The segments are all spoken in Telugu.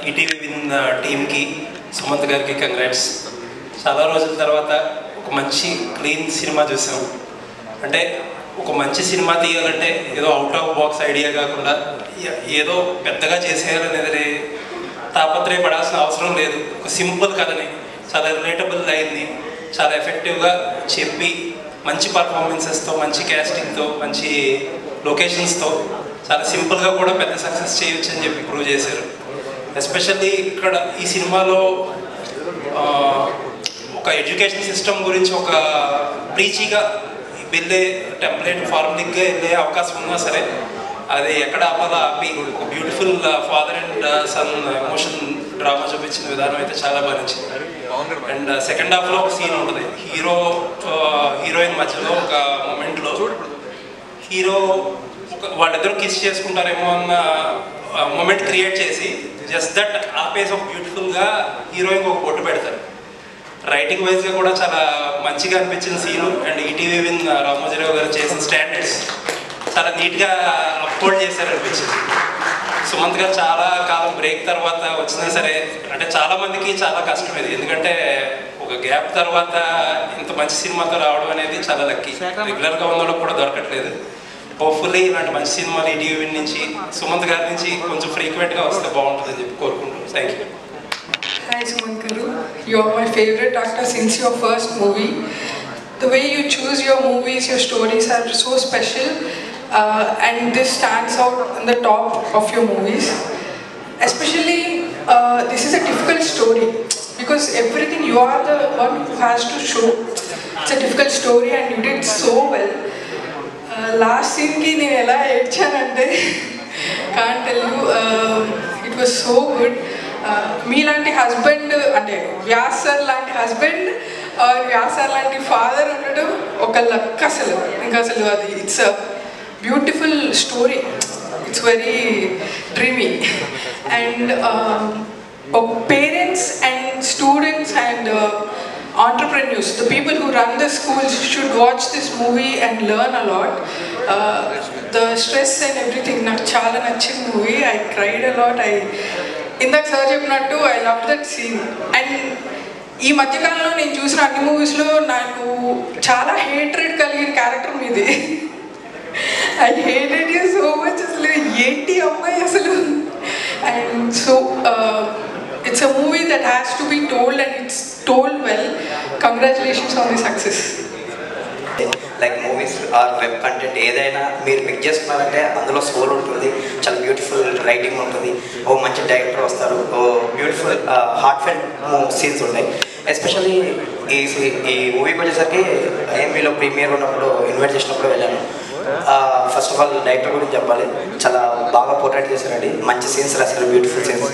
ఈటీవీ విన్ టీమ్కి సుమంత్ గారికి కంగ్రాట్స్. చాలా రోజుల తర్వాత ఒక మంచి క్లీన్ సినిమా చూసాం. అంటే ఒక మంచి సినిమా తీయాలంటే ఏదో అవుట్ ఆఫ్ బాక్స్ ఐడియా కాకుండా ఏదో పెద్దగా చేసేయాలనేది తాపత్రయపడాల్సిన అవసరం లేదు. ఒక సింపుల్ కథని చాలా రిలేటబుల్ లైన్ని చాలా ఎఫెక్టివ్గా చెప్పి మంచి పర్ఫార్మెన్సెస్తో, మంచి క్యాస్టింగ్తో, మంచి లొకేషన్స్తో చాలా సింపుల్గా కూడా పెద్ద సక్సెస్ చేయొచ్చు అని చెప్పి ప్రూవ్ చేశారు. ఎస్పెషల్లీ ఇక్కడ ఈ సినిమాలో ఒక ఎడ్యుకేషన్ సిస్టమ్ గురించి ఒక ప్రీచీగా వెళ్ళే టెంప్లెట్ ఫార్మలిక్గా వెళ్ళే అవకాశం ఉన్నా సరే అది ఎక్కడ ఆపాలో ఆపి ఒక beautiful father and son emotion drama చూపించిన విధానం అయితే చాలా బాగా నచ్చింది. అండ్ సెకండ్ హాఫ్లో ఒక సీన్ ఉంటుంది, హీరోయిన్ మధ్యలో ఒక మూమెంట్లో హీరో వాళ్ళిద్దరూ కిస్ చేసుకుంటారేమో అన్న మూమెంట్ క్రియేట్ చేసి జస్ట్ దట్ ఆపేసి ఒక బ్యూటిఫుల్గా హీరోయిన్కి ఒక బొట్టు పెడతారు. రైటింగ్ వైజ్గా కూడా చాలా మంచిగా అనిపించిన scene. And ETV win Ramoji Rao గారు చేసిన స్టాండర్డ్స్ చాలా నీట్గా అప్లోడ్ చేశారనిపించింది. సుమంత్ గారు చాలా కాలం బ్రేక్ తర్వాత వచ్చినా సరే అంటే చాలామందికి చాలా కష్టం ఇది, ఎందుకంటే ఒక గ్యాప్ తర్వాత ఇంత మంచి సినిమాతో రావడం అనేది చాలా లక్కీ. రెగ్యులర్గా ఉన్న వాళ్ళకి కూడా దొరకట్లేదు. హోప్ఫుల్లీ ఇలాంటి మంచి సినిమాలు ఈటీవీ నుంచి సుమంత్ గారి నుంచి కొంచెం ఫ్రీక్వెంట్గా వస్తే బాగుంటుందని చెప్పి కోరుకుంటున్నాను. Thank you. Hi Sumanth Garu, you are my favorite actor since your first movie. The way you choose your movies, your stories are so special, and this stands out on the top of your movies. Especially, this is a difficult story because everything you are the one who has to show. It's a difficult story and you did so well. Last scene ki nenu ela edchanante can't tell you. It was so good. మీలాంటి హస్బెండ్ అంటే వ్యాస్ సార్ లాంటి హస్బెండ్ వ్యాస్ సార్ లాంటి ఫాదర్ ఉండడం ఒక లక్ అసలు. ఇంకా అసలు అది it's a beautiful story, it's very dreamy. And parents and students and entrepreneurs, the people who run the schools should watch this movie and learn a lot. The stress and everything నాకు చాలా నచ్చిన మూవీ. I cried a lot. ఇందాక సార్ చెప్పినట్టు I love that scene. And ఈ మధ్యకాలంలో నేను చూసిన అన్ని మూవీస్లో నాకు చాలా హేట్రెడ్ కలిగిన క్యారెక్టర్ మీది. I hated you so much. అసలు ఏంటి అమ్మాయి అసలు. And so it's a movie that has to be told and it's told well. Congratulations on the success. Like movies are web content ఏదైనా మీరు పిక్ చేసుకున్నారంటే అందులో సోల్ ఉంటుంది, చాలా బ్యూటిఫుల్ రైటింగ్ ఉంటుంది, ఓ మంచి డైరెక్టర్ వస్తారు, ఓ బ్యూటిఫుల్ హార్ట్ ఫెల్ట్ సీన్స్ ఉంటాయి. ఎస్పెషల్లీ ఈ మూవీకి వచ్చేసరికి ఏఎంబీలో ప్రీమియర్ ఉన్నప్పుడు ఇన్వైట్ చేసినప్పుడు వెళ్ళాను. ఫస్ట్ ఆఫ్ ఆల్ డైరెక్టర్ గురించి చెప్పాలి, చాలా బాగా పోర్ట్రేట్ చేశారండి. మంచి సీన్స్ రాశారు, బ్యూటిఫుల్ సీన్స్,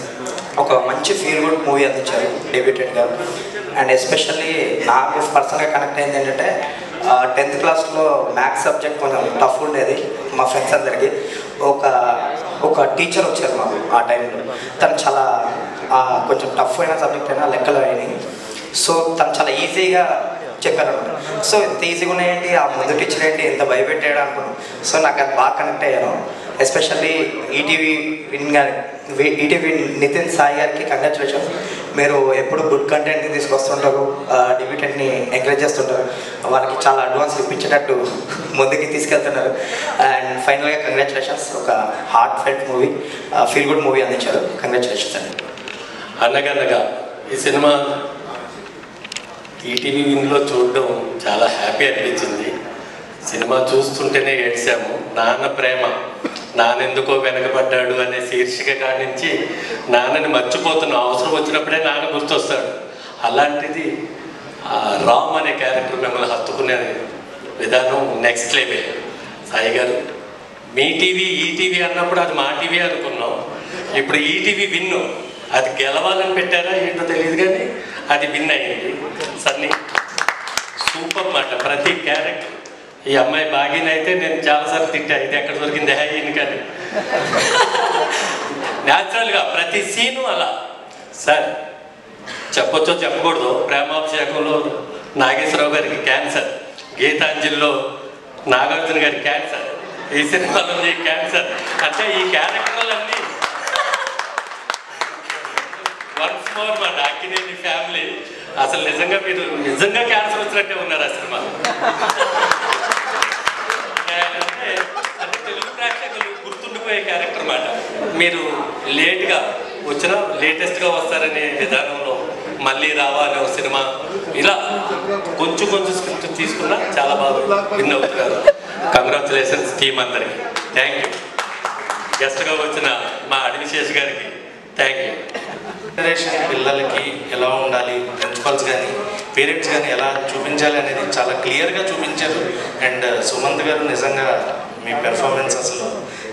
ఒక మంచి ఫీల్ గుడ్ మూవీ అందించారు డెబ్యూటెంట్గా. అండ్ ఎస్పెషల్లీ నాకు పర్సనల్గా కనెక్ట్ అయింది ఏంటంటే 10th క్లాస్లో మ్యాథ్స్ సబ్జెక్ట్ కొంచెం టఫ్ ఉండేది మా ఫ్రెండ్స్ అందరికీ. ఒక టీచర్ వచ్చారు మాకు ఆ టైంలో. తను చాలా కొంచెం టఫ్ అయిన సబ్జెక్ట్ అయినా లెక్కలు అయినాయి. సో తను చాలా ఈజీగా చెప్పారనమాట. సో ఎంత ఈజీగా ఉన్నాయండి, ఆ ముందు టీచర్ ఏంటి ఎంత భయపెట్టాడు అనుకున్నాను. సో నాకు అది బాగా కనెక్ట్ అయ్యాను. ఎస్పెషల్లీ ఈటీవీ నితిన్ సాయి గారికి కంగ్రాచులేషన్స్. మీరు ఎప్పుడు గుడ్ కంటెంట్ని తీసుకొస్తుంటారు, డెబ్యూటెంట్ని ఎంకరేజ్ చేస్తుంటారు, వాళ్ళకి చాలా అడ్వాన్స్ ఇప్పించేటట్టు ముందుకి తీసుకెళ్తున్నారు. అండ్ ఫైనల్గా కంగ్రాచులేషన్స్, ఒక heart felt movie, feel good movie అందించారు. కంగ్రాచులేషన్స్ అండి. అనగనగా ఈ సినిమా ఈటీవీ విన్లో చూడడం చాలా హ్యాపీ అనిపించింది. సినిమా చూస్తుంటేనే ఏడ్చాము. నాన్న ప్రేమ, నాన్నెందుకో వెనకబడ్డాడు అనే శీర్షిక కాడి నుంచి నాన్నని మర్చిపోతున్న అవసరం వచ్చినప్పుడే నాన్న గుర్తొస్తాడు. అలాంటిది రామ్ అనే క్యారెక్టర్ మిమ్మల్ని హత్తుకునే విధానం నెక్స్ట్ లెవెల్. సాయి గారు, మీ టీవీ ఈటీవీ అన్నప్పుడు అది మా టీవీ అనుకున్నాం, ఇప్పుడు ఈటీవీ విన్ను. అది గెలవాలని పెట్టారా ఏంటో తెలియదు కానీ అది విన్ అయింది. సన్నీ సూపర్ మాట, ప్రతి క్యారెక్టర్. ఈ అమ్మాయి బాగిన అయితే నేను చాలాసార్లు తిట్టా, ఇది ఎక్కడ దొరికింది హ్యాయిన్ కానీ న్యాచురల్గా ప్రతి సీను అలా. సార్ చెప్పొచ్చో చెప్పకూడదు, ప్రేమాభిషేకంలో నాగేశ్వరరావు గారికి క్యాన్సర్, గీతాంజలిలో నాగార్జున గారి క్యాన్సర్, ఈ సినిమాలో క్యాన్సర్. అంటే ఈ క్యారెక్టర్లన్నీ వన్స్ మోర్ మా డాకినేని ఫ్యామిలీ. అసలు నిజంగా మీరు నిజంగా క్యాన్సర్ వచ్చినట్టే ఉన్నారు ఆ సినిమా. అంటే తెలుగు ప్రేక్షకులు గుర్తుండిపోయే క్యారెక్టర్ మాట. మీరు లేట్గా వచ్చినా లేటెస్ట్గా వస్తారనే విధానంలో మళ్ళీ రావాలి ఒక సినిమా, ఇలా కొంచెం స్క్రిప్ట్ తీసుకున్నా చాలా బాగా విన్ అవుతున్నారు. కంగ్రాచులేషన్స్ టీమ్ అందరికి. Thank you. గెస్ట్గా వచ్చిన మా అడ్మినిస్ట్రేషన్ గారికి థ్యాంక్ యూ. జనరేషన్ పిల్లలకి ఎలా ఉండాలి, ప్రిన్సిపల్స్ కానీ పేరెంట్స్ కానీ ఎలా చూపించాలి అనేది చాలా క్లియర్గా చూపించారు. అండ్ సుమంత్ గారు నిజంగా మీ పెర్ఫార్మెన్స్ అసలు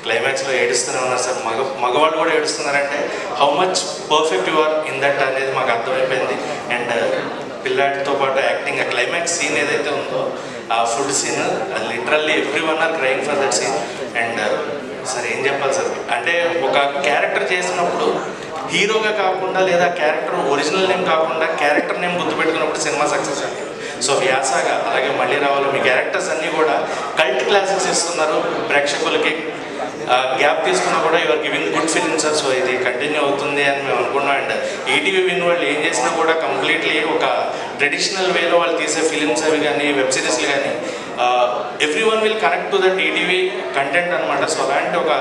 క్లైమాక్స్లో ఏడుస్తూనే ఉన్నారు సార్. మగవాళ్ళు కూడా ఏడుస్తున్నారంటే how much perfect you are in that అనేది మాకు అర్థమైపోయింది. అండ్ పిల్లాడితో పాటు యాక్టింగ్, ఆ క్లైమాక్స్ సీన్ ఏదైతే ఉందో ఆ food scene, literally every one are crying for that scene. And sir ఏం చెప్పాలి సార్, అంటే ఒక క్యారెక్టర్ చేసినప్పుడు హీరోగా కాకుండా లేదా క్యారెక్టర్ ఒరిజినల్ నేమ్ కాకుండా క్యారెక్టర్ నేమ్ గుర్తుపెట్టుకున్నప్పుడు సినిమా సక్సెస్ అండి. సో వ్యాసాగా అలాగే మళ్ళీ రావాలి మీ క్యారెక్టర్స్ అన్నీ కూడా కల్ట్ క్లాసెస్ ఇస్తున్నారు ప్రేక్షకులకి. గ్యాప్ తీసుకున్నా కూడా your giving good films sir. So ఇది కంటిన్యూ అవుతుంది అని మేము అనుకున్నాం. అండ్ ఈటీవీ విన్ వాళ్ళు ఏం చేసినా కూడా కంప్లీట్లీ ఒక ట్రెడిషనల్ వేలో వాళ్ళు తీసే ఫిలిమ్స్ అవి కానీ వెబ్ సిరీస్లు కానీ every one will connect to that ETV content అనమాట. సో అలాంటి ఒక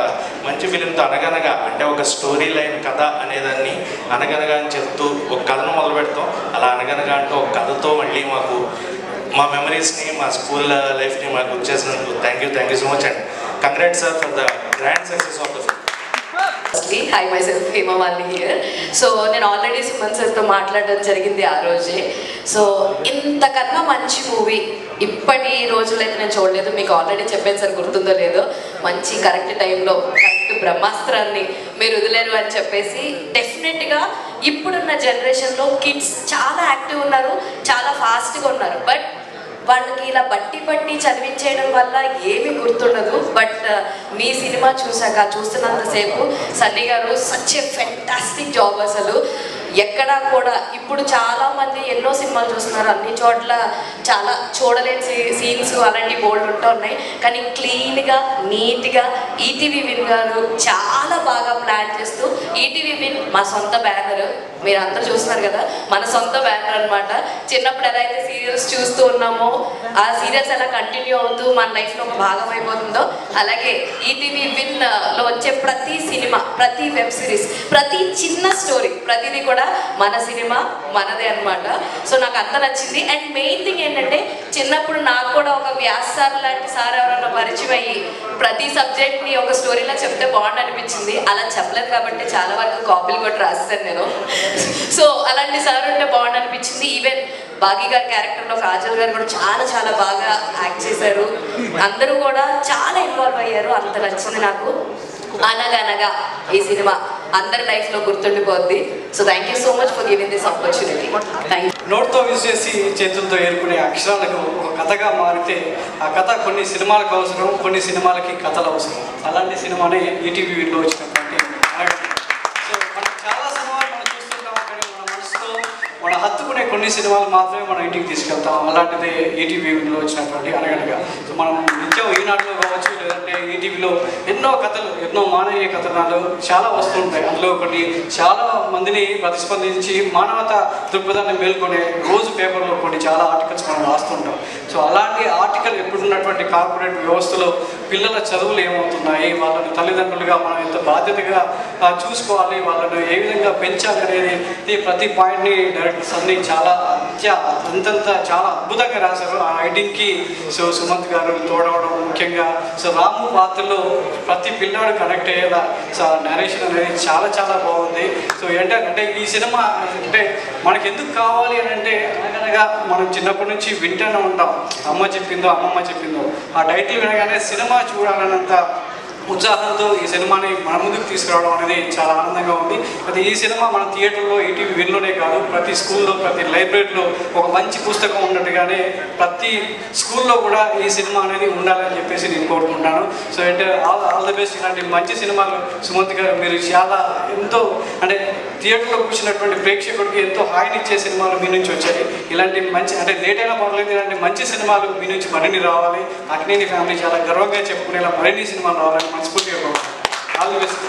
మంచి ఫిలింతో అనగనగా అంటే ఒక స్టోరీ లైన్ కథ అనేదాన్ని అనగనగా అని చెప్తూ ఒక కథను మొదలు పెడతాం. అలా అనగనగా అంటూ ఒక కథతో మళ్ళీ మాకు మా మెమరీస్ని మా స్కూల్ లైఫ్ని మాకు వచ్చేసినందుకు thank you so much. And congrats sir for the grand success of the film. Hi, myself Hema Malli here. So నేను ఆల్రెడీ సుమన్ సార్తో మాట్లాడడం జరిగింది ఆ రోజే. సో ఇంతకన్నా మంచి మూవీ ఇప్పటి రోజులైతే నేను చూడలేదు. మీకు ఆల్రెడీ చెప్పాను సార్, గుర్తుందో లేదో, మంచి కరెక్ట్ టైంలో కరెక్ట్ బ్రహ్మాస్త్రాన్ని మీరు వదిలేరు అని చెప్పేసి. డెఫినెట్గా ఇప్పుడున్న జనరేషన్లో కిడ్స్ చాలా యాక్టివ్ ఉన్నారు, చాలా ఫాస్ట్గా ఉన్నారు. బట్ వాళ్ళకి ఇలా బట్టి చదివించేయడం వల్ల ఏమీ గుర్తుండదు. బట్ మీ సినిమా చూస్తున్నంతసేపు సన్నీ గారు సచ్ ఏ ఫెంటాస్టిక్ జాబ్. అసలు ఎక్కడా కూడా ఇప్పుడు చాలామంది ఎన్నో సినిమాలు చూస్తున్నారు, అన్ని చోట్ల చాలా చూడలేని సీన్స్ అలాంటి బోల్డ్ ఉంటూ ఉన్నాయి. కానీ క్లీన్గా నీట్గా ఈటీవీ విన్ గారు చాలా బాగా ప్లాన్ చేస్తూ, ఈటీవీ విన్ మా సొంత బ్యానర్, మీరు అందరూ చూస్తున్నారు కదా, మన సొంత బ్యానర్ అనమాట. చిన్నప్పుడు ఎలా అయితే సీరియల్స్ చూస్తూ ఉన్నామో ఆ సీరియల్స్ ఎలా కంటిన్యూ అవుతూ మన లైఫ్లో ఒక భాగం అయిపోతుందో, అలాగే ఈటీవీ విన్లో వచ్చే ప్రతి సినిమా, ప్రతి వెబ్ సిరీస్, ప్రతి చిన్న స్టోరీ, ప్రతిదీ కూడా మన సినిమా మనదే అనమాట. సో నాకు అంత నచ్చింది. అండ్ మెయిన్ థింగ్ ఏంటంటే, చిన్నప్పుడు నాకు కూడా ఒక వ్యాస్ సార్ లాంటి సార్ ఎవరైనా పరిచయం అయ్యి ప్రతి సబ్జెక్ట్ని ఒక స్టోరీలా చెప్తే బాగుండు అనిపించింది. అలా చెప్పలేదు కాబట్టి చాలా వరకు కాపీలు కూడా రాస్తాను నేను. సో అలాంటి సార్ ఉంటే బాగుండు అనిపించింది. ఈవెన్ బాగీ గారి క్యారెక్టర్లో కాజల్ గారు కూడా చాలా బాగా యాక్ట్ చేశారు. అందరూ కూడా చాలా ఇన్వాల్వ్ అయ్యారు. అంత నచ్చింది నాకు. అనగనగా ఈ సినిమా అందరి లైఫ్లో గుర్తుండిపోద్ది. So thank you so much for giving this opportunity. Thank you. నోట్తో యూజ్ చేసి చేతులతో ఏరుకునే అక్షరాలకు ఒక కథగా మారితే ఆ కథ కొన్ని సినిమాలకు అవసరం, కొన్ని సినిమాలకి కథలు అవసరం. అలాంటి సినిమానే ఈటీవీ విన్లో వచ్చినటువంటి. సో మనం చాలా సినిమాలు మనం చూస్తుంటాం, కానీ మన మనసుతో మన హత్తుకునే కొన్ని సినిమాలు మాత్రమే మనం ఇంటికి తీసుకెళ్తాం. అలాంటిదే ఈటీవీ విన్లో వచ్చినటువంటి అనగనగా. సో మనం నిత్యం ఈనాడులో కావచ్చు, లేదంటే ఈటీవీలో ఎన్నో కథలు, ఎన్నో మానవీయ కథనాలు చాలా వస్తుంటాయి. అందులో కొన్ని చాలా మందిని ప్రతిస్పందించి మానవత దృక్పథాన్ని మేల్కొనే రోజు పేపర్లో కొన్ని చాలా ఆర్టికల్స్ మనం రాస్తుంటాం. సో అలాంటి ఆర్టికల్ ఎప్పుడున్నటువంటి కార్పొరేట్ వ్యవస్థలో పిల్లల చదువులు ఏమవుతున్నాయి, వాళ్ళని తల్లిదండ్రులుగా మనం ఎంత బాధ్యతగా చూసుకోవాలి, వాళ్ళను ఏ విధంగా పెంచాలి అనేది ప్రతి పాయింట్ని డైరెక్టర్స్ అన్ని చాలా చాలా అద్భుతంగా రాశారు. ఆ రైటింగ్కి సో సుమంత్ గారు తోడవడం ముఖ్యంగా. సో రాము పాత్రలో ప్రతి పిల్లాడు కనెక్ట్ అయ్యేలా నరేషన్ అనేది చాలా బాగుంది. సో అంటే ఈ సినిమా అంటే మనకి ఎందుకు కావాలి అని అంటే, అనగనగా మనం చిన్నప్పటి నుంచి వింటూనే ఉంటాం, అమ్మ చెప్పిందో అమ్మమ్మ చెప్పిందో. ఆ టైటిల్ వినగానే సినిమా చూడాలన్నంత ఉత్సాహంతో ఈ సినిమాని మన ముందుకు తీసుకురావడం అనేది చాలా ఆనందంగా ఉంది. అయితే ఈ సినిమా మన థియేటర్లో ఈటీవీ విన్లోనే కాదు, ప్రతి స్కూల్లో, ప్రతి లైబ్రరీలో ఒక మంచి పుస్తకం ఉన్నట్టుగానే ప్రతి స్కూల్లో కూడా ఈ సినిమా అనేది ఉండాలని చెప్పేసి నేను కోరుకుంటాను. సో అంటే ఆల్ ద బెస్ట్. ఇలాంటి మంచి సినిమాలు సుమంత్ గారు మీరు చాలా ఎంతో అంటే థియేటర్లో కూర్చున్నటువంటి ప్రేక్షకుడికి ఎంతో హాయినిచ్చే సినిమాలు మీ నుంచి వచ్చాయి. ఇలాంటి మంచి అంటే లేట్ అయినా పర్లేదు, ఇలాంటి మంచి సినిమాలు మీ నుంచి మరిన్ని రావాలి. అక్కినేని ఫ్యామిలీ చాలా గర్వంగా చెప్పుకునేలా మరిన్ని సినిమాలు రావాలని మనస్ఫూర్తిగా ఆల్ ది బెస్ట్.